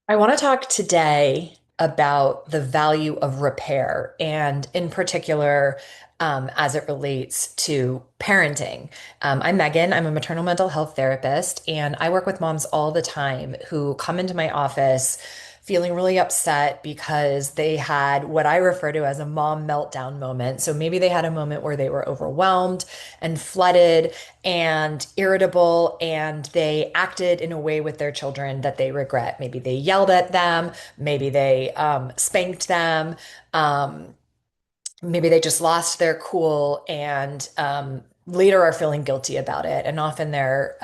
I want to talk today about the value of repair and, in particular, as it relates to parenting. I'm Megan. I'm a maternal mental health therapist, and I work with moms all the time who come into my office feeling really upset because they had what I refer to as a mom meltdown moment. So maybe they had a moment where they were overwhelmed and flooded and irritable, and they acted in a way with their children that they regret. Maybe they yelled at them, maybe they spanked them, um, maybe they just lost their cool and later are feeling guilty about it. And often they're,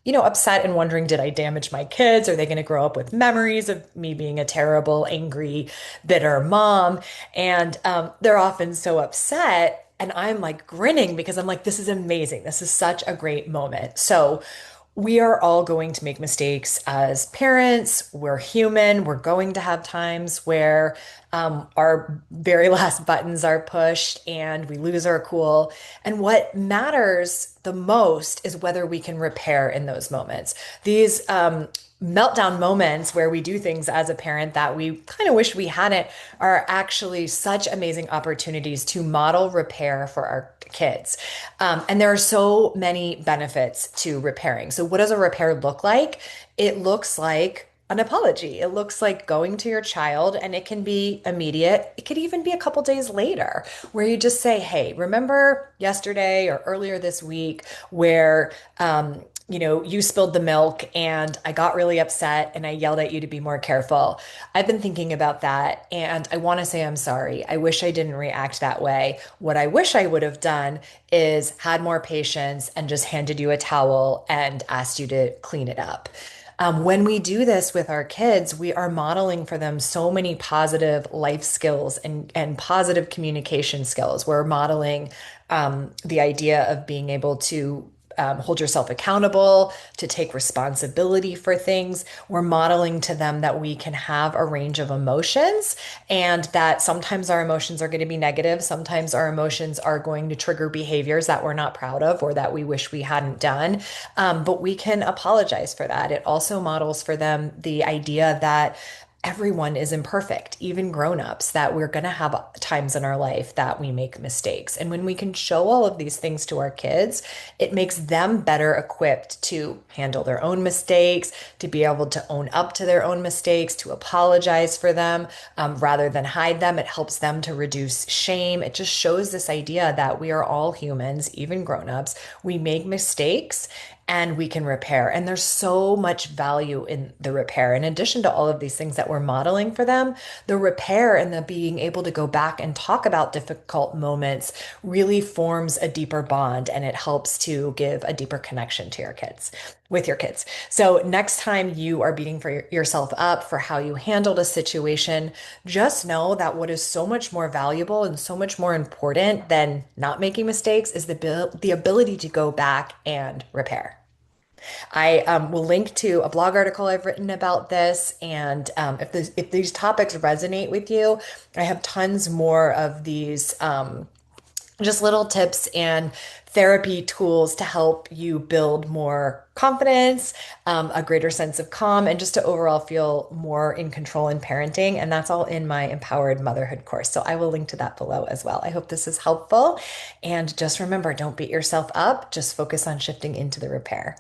upset and wondering, did I damage my kids? Are they going to grow up with memories of me being a terrible, angry, bitter mom? And they're often so upset. And I'm like grinning because I'm like, this is amazing. This is such a great moment. So, we are all going to make mistakes as parents. We're human. We're going to have times where our very last buttons are pushed and we lose our cool. And what matters the most is whether we can repair in those moments. These meltdown moments where we do things as a parent that we kind of wish we hadn't are actually such amazing opportunities to model repair for our kids. And there are so many benefits to repairing. So, what does a repair look like? It looks like an apology. It looks like going to your child, and it can be immediate. It could even be a couple days later, where you just say, "Hey, remember yesterday or earlier this week where you spilled the milk and I got really upset and I yelled at you to be more careful. I've been thinking about that and I want to say I'm sorry. I wish I didn't react that way. What I wish I would have done is had more patience and just handed you a towel and asked you to clean it up." When we do this with our kids, we are modeling for them so many positive life skills and positive communication skills. We're modeling the idea of being able to hold yourself accountable, to take responsibility for things. We're modeling to them that we can have a range of emotions and that sometimes our emotions are going to be negative. Sometimes our emotions are going to trigger behaviors that we're not proud of or that we wish we hadn't done. But we can apologize for that. It also models for them the idea that everyone is imperfect, even grown-ups, that we're going to have times in our life that we make mistakes. And when we can show all of these things to our kids, it makes them better equipped to handle their own mistakes, to be able to own up to their own mistakes, to apologize for them, rather than hide them. It helps them to reduce shame. It just shows this idea that we are all humans, even grown-ups. We make mistakes and we can repair. And there's so much value in the repair. In addition to all of these things that we're modeling for them, the repair and the being able to go back and talk about difficult moments really forms a deeper bond and it helps to give a deeper connection to your kids. With your kids. So, next time you are beating yourself up for how you handled a situation, just know that what is so much more valuable and so much more important than not making mistakes is the ability to go back and repair. I will link to a blog article I've written about this, and if these topics resonate with you, I have tons more of these just little tips and therapy tools to help you build more confidence, a greater sense of calm, and just to overall feel more in control in parenting. And that's all in my Empowered Motherhood course. So I will link to that below as well. I hope this is helpful. And just remember, don't beat yourself up, just focus on shifting into the repair.